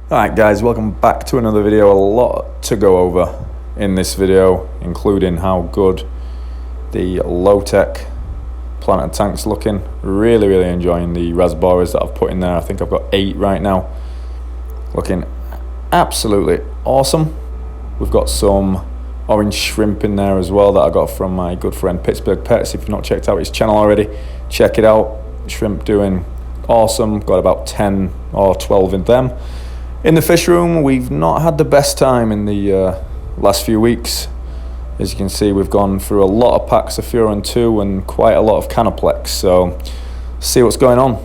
Alright guys, welcome back to another video. A lot to go over in this video, including how good the low-tech planted tank's looking. Really enjoying the raspberries that I've put in there. I think I've got 8 right now. Looking absolutely awesome. We've got some orange shrimp in there as well that I got from my good friend Pittsburgh Pets. If you've not checked out his channel already, check it out. Shrimp doing awesome. Got about 10 or 12 in them. In the fish room, we've not had the best time in the last few weeks. As you can see, we've gone through a lot of packs of Furan 2 and quite a lot of Kanaplex, so see what's going on.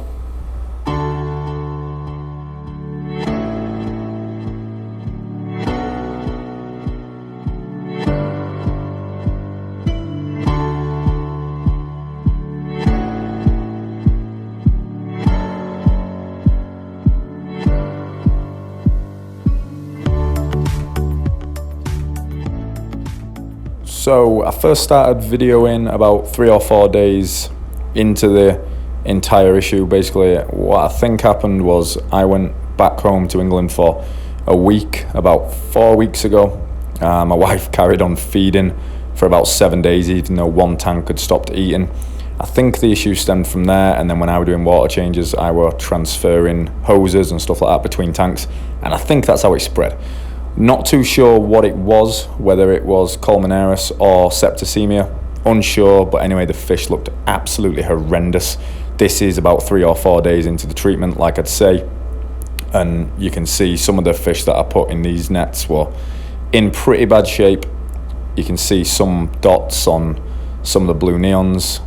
So I first started videoing about 3 or 4 days into the entire issue. Basically, what I think happened was I went back home to England for a week about 4 weeks ago. My wife carried on feeding for about 7 days, even though one tank had stopped eating. I think the issue stemmed from there, and then when I was doing water changes, I were transferring hoses and stuff like that between tanks, and I think that's how it spread. Not too sure what it was, whether it was columnaris or septicema, unsure, but anyway, the fish looked absolutely horrendous. This is about 3 or 4 days into the treatment, like I'd say, and you can see some of the fish that I put in these nets were in pretty bad shape. You can see some dots on some of the blue neons,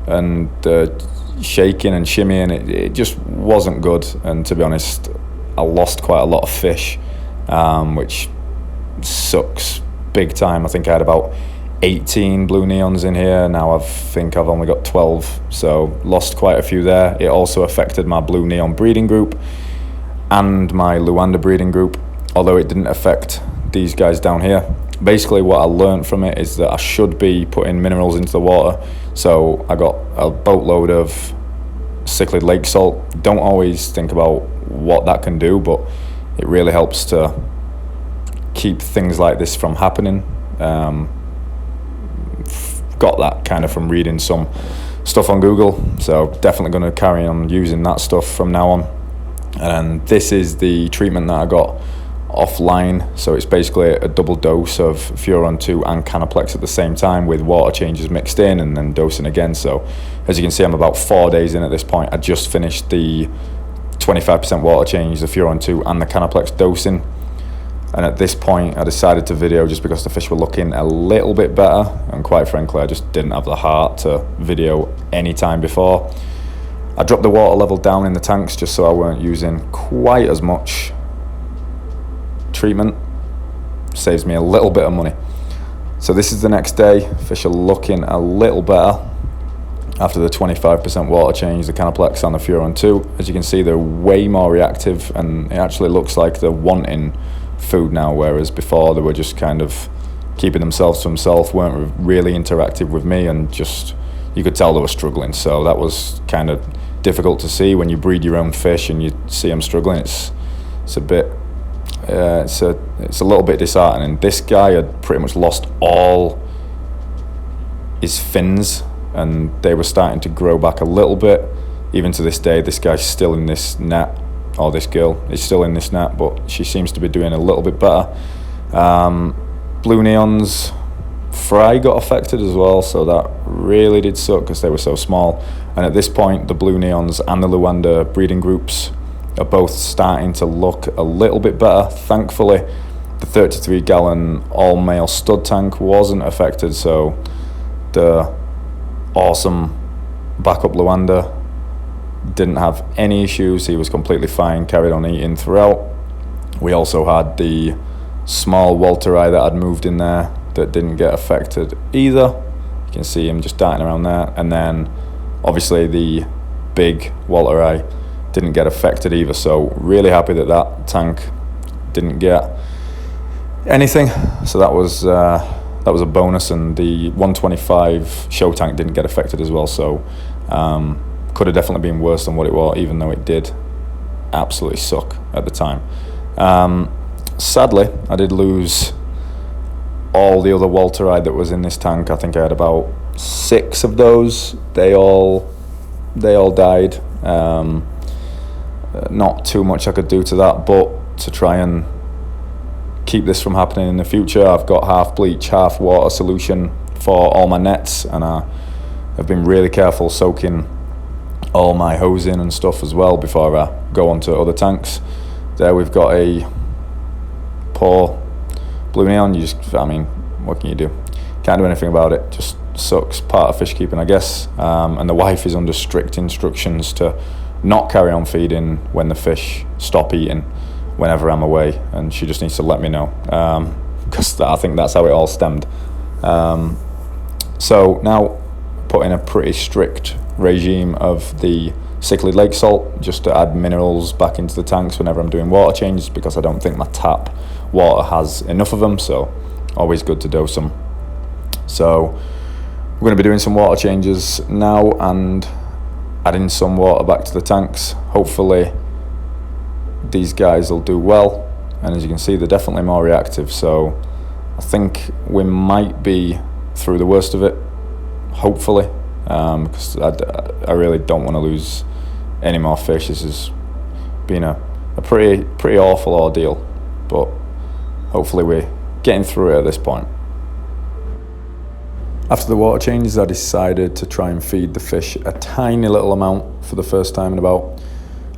and the shaking and shimmying, it just wasn't good, and to be honest, I lost quite a lot of fish. Which sucks big time. I think I had about 18 blue neons in here. Now I think I've only got 12, so lost quite a few there. It also affected my blue neon breeding group and my Luanda breeding group, although it didn't affect these guys down here. Basically what I learned from it is that I should be putting minerals into the water, so I got a boatload of Cichlid lake salt. Don't always think about what that can do, but it really helps to keep things like this from happening. Got that kind of from reading some stuff on Google, so definitely going to carry on using that stuff from now on. And this is the treatment that I got offline, so it's basically a double dose of Furan 2 and Kanaplex at the same time with water changes mixed in and then dosing again. So as you can see, I'm about 4 days in at this point. I just finished the 25% water change, the Furan 2 and the Kanaplex dosing, and at this point I decided to video just because the fish were looking a little bit better, and quite frankly I just didn't have the heart to video any time before. I dropped the water level down in the tanks just so I weren't using quite as much treatment. Saves me a little bit of money. So this is the next day. Fish are looking a little better after the 25% water change, the Kanaplex and the Furan 2. As you can see, they're way more reactive, and it actually looks like they're wanting food now, whereas before they were just kind of keeping themselves to themselves, weren't really interactive with me, and just, you could tell they were struggling. So that was kind of difficult to see when you breed your own fish and you see them struggling. It's a bit, it's a little bit disheartening. This guy had pretty much lost all his fins, and they were starting to grow back a little bit. Even to this day, this guy's still in this net, or this girl is still in this net, but she seems to be doing a little bit better. Blue neons, fry got affected as well, so that really did suck because they were so small. And at this point, the blue neons and the Luanda breeding groups are both starting to look a little bit better. Thankfully, the 33-gallon all-male stud tank wasn't affected, so the awesome backup Luanda didn't have any issues. He was completely fine, carried on eating throughout. We also had the small Walteri that I'd moved in there that didn't get affected either. You can see him just darting around there. And then obviously the big Walteri didn't get affected either, so really happy that that tank didn't get anything. So that was a bonus, and the 125 show tank didn't get affected as well, so could have definitely been worse than what it was, even though it did absolutely suck at the time. Sadly, I did lose all the other Walteri that was in this tank. I think I had about 6 of those. They all died. Not too much I could do to that, but to try and keep this from happening in the future, I've got half bleach, half water solution for all my nets, and I have been really careful soaking all my hose in and stuff as well before I go on to other tanks. There we've got a poor blue neon. What can you do? Can't do anything about it. Just sucks. Part of fish keeping, I guess. And the wife is under strict instructions to not carry on feeding when the fish stop eating whenever I'm away, and she just needs to let me know, because I think that's how it all stemmed. So now put in a pretty strict regime of the Cichlid lake salt, just to add minerals back into the tanks whenever I'm doing water changes, because I don't think my tap water has enough of them, so always good to dose them. So we're going to be doing some water changes now and adding some water back to the tanks. Hopefully these guys will do well, and as you can see, they're definitely more reactive, so I think we might be through the worst of it, hopefully, because I really don't want to lose any more fish. This has been a pretty awful ordeal, but hopefully we're getting through it at this point. After the water changes, I decided to try and feed the fish a tiny little amount for the first time in about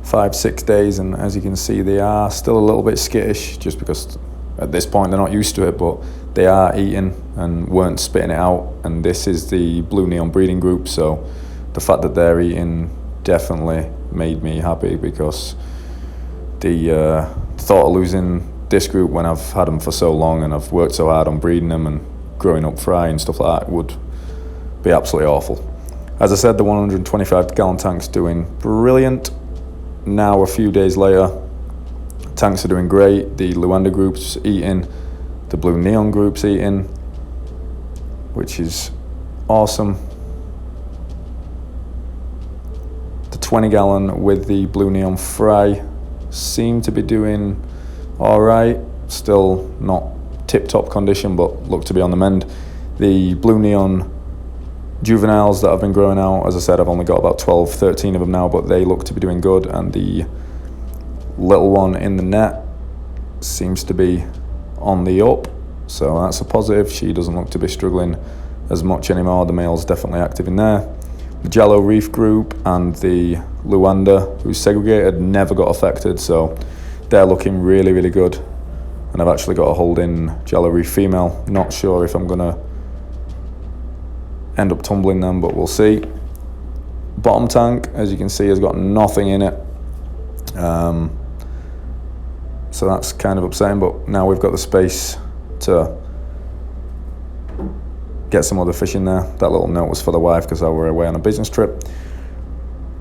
5-6 days, and as you can see, they are still a little bit skittish, just because at this point they're not used to it, but they are eating and weren't spitting it out. And this is the blue neon breeding group, so the fact that they're eating definitely made me happy, because the thought of losing this group when I've had them for so long and I've worked so hard on breeding them and growing up fry and stuff like that would be absolutely awful. As I said, the 125 gallon tank's doing brilliant. Now a few days later, tanks are doing great. The Luanda group's eating, the blue neon group's eating, which is awesome. The 20 gallon with the blue neon fry seem to be doing all right. Still not tip-top condition, but look to be on the mend. The blue neon juveniles that I've been growing out, as I said, I've only got about 12-13 of them now, but they look to be doing good, and the little one in the net seems to be on the up, so that's a positive. She doesn't look to be struggling as much anymore. The male's definitely active in there. The Jello Reef group and the Luanda, who's segregated, never got affected, so they're looking really, really good. And I've actually got a holding Jello Reef female. Not sure if I'm gonna end up tumbling them, but we'll see. Bottom tank, as you can see, has got nothing in it, so that's kind of upsetting, but now we've got the space to get some other fish in there. That little note was for the wife because I were away on a business trip.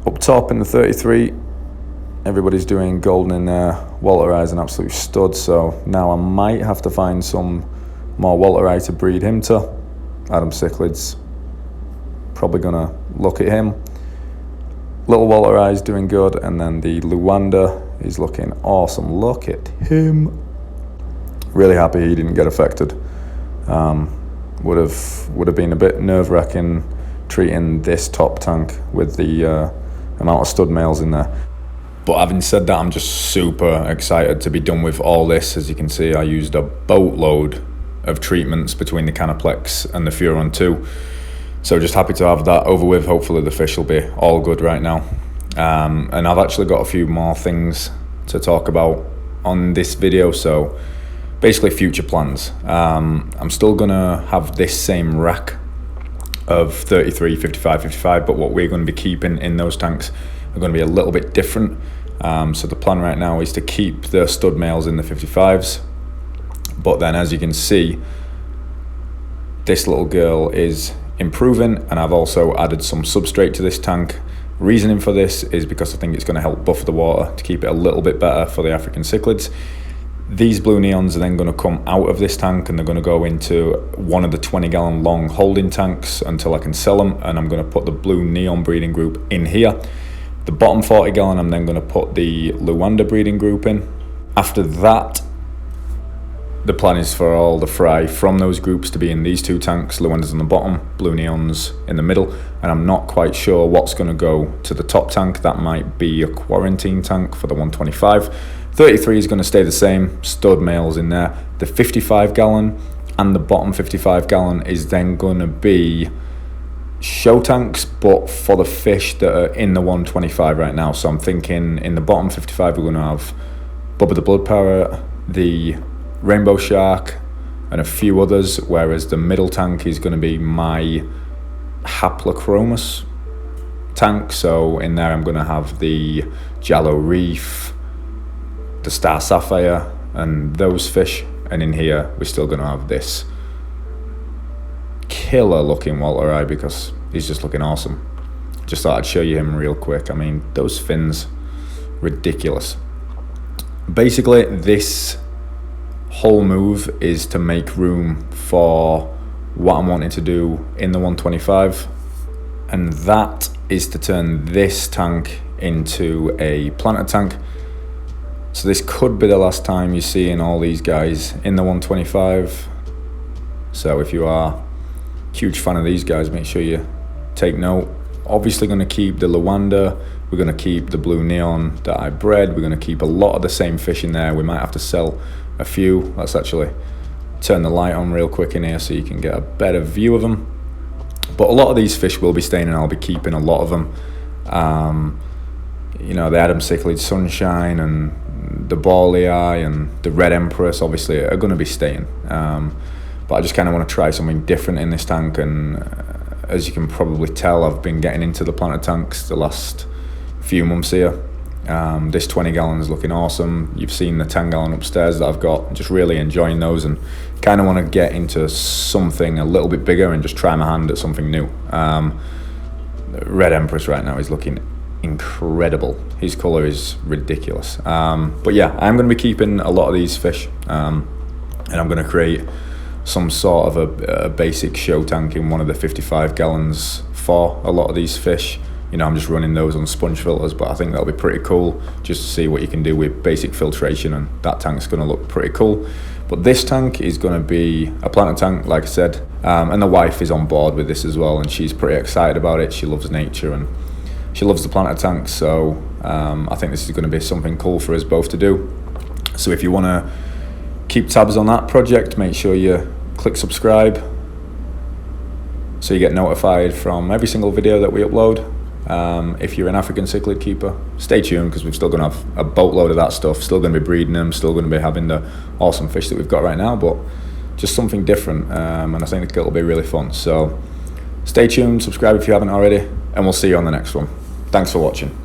Up top in the 33, everybody's doing golden in there. Walteri is an absolute stud, so now I might have to find some more Walteri to breed him to. Adam Cichlid's probably gonna look at him. Little Walteri is doing good, and then the Luanda is looking awesome. Look at him. Really happy he didn't get affected. Would have been a bit nerve-wracking treating this top tank with the amount of stud males in there. But having said that, I'm just super excited to be done with all this. As you can see, I used a boatload of treatments between the Kanaplex and the Furan 2. So just happy to have that over with. Hopefully the fish will be all good right now. And I've actually got a few more things to talk about on this video. So basically future plans. I'm still gonna have this same rack of 33, 55, 55, but what we're gonna be keeping in those tanks are gonna be a little bit different. So the plan right now is to keep the stud males in the 55s. But then as you can see, this little girl is improving, and I've also added some substrate to this tank. Reasoning for this is because I think it's going to help buffer the water to keep it a little bit better for the African cichlids. These blue neons are then going to come out of this tank and they're going to go into one of the 20 gallon long holding tanks until I can sell them, and I'm going to put the blue neon breeding group in here. The bottom 40 gallon I'm then going to put the Luanda breeding group in, After that, the plan is for all the fry from those groups to be in these 2 tanks, Luendas on the bottom, blue neons in the middle, and I'm not quite sure what's going to go to the top tank. That might be a quarantine tank for the 125. 33 is going to stay the same, stud males in there. The 55 gallon and the bottom 55 gallon is then going to be show tanks, but for the fish that are in the 125 right now. So I'm thinking in the bottom 55 we're going to have Bubba the blood parrot, the rainbow shark, and a few others, whereas the middle tank is going to be my haplochromus tank. So in there I'm going to have the jallow reef, the star sapphire, and those fish. And in here we're still going to have this killer looking Walter Eye, because he's just looking awesome. Just thought I'd show you him real quick. I mean, those fins, ridiculous. Basically, this whole move is to make room for what I'm wanting to do in the 125, and that is to turn this tank into a planter tank. So this could be the last time you're seeing all these guys in the 125. So if you are a huge fan of these guys, make sure you take note. Obviously going to keep the Luanda, we're going to keep the blue neon that I bred, we're going to keep a lot of the same fish in there. We might have to sell a few. Let's actually turn the light on real quick in here so you can get a better view of them. But a lot of these fish will be staying, and I'll be keeping a lot of them. You know, the Adam Cichlid Sunshine and the Bally Eye and the Red Empress obviously are going to be staying. But I just kind of want to try something different in this tank, and as you can probably tell, I've been getting into the planter tanks the last few months here. This 20 gallon is looking awesome. You've seen the 10 gallon upstairs that I've got. Just really enjoying those, and kind of want to get into something a little bit bigger and just try my hand at something new. Red Empress right now is looking incredible. His colour is ridiculous. But yeah, I'm going to be keeping a lot of these fish, and I'm going to create some sort of a basic show tank in one of the 55 gallons for a lot of these fish. You know, I'm just running those on sponge filters, but I think that'll be pretty cool just to see what you can do with basic filtration, and that tank's going to look pretty cool. But this tank is going to be a planter tank, like I said, and the wife is on board with this as well, and she's pretty excited about it. She loves nature and she loves the planter tank, so I think this is going to be something cool for us both to do. So if you want to keep tabs on that project, make sure you click subscribe so you get notified from every single video that we upload. If you're an African cichlid keeper, stay tuned, because we're still going to have a boatload of that stuff, still going to be breeding them, still going to be having the awesome fish that we've got right now, but just something different, and I think it'll be really fun. So stay tuned, subscribe if you haven't already, and we'll see you on the next one. Thanks for watching.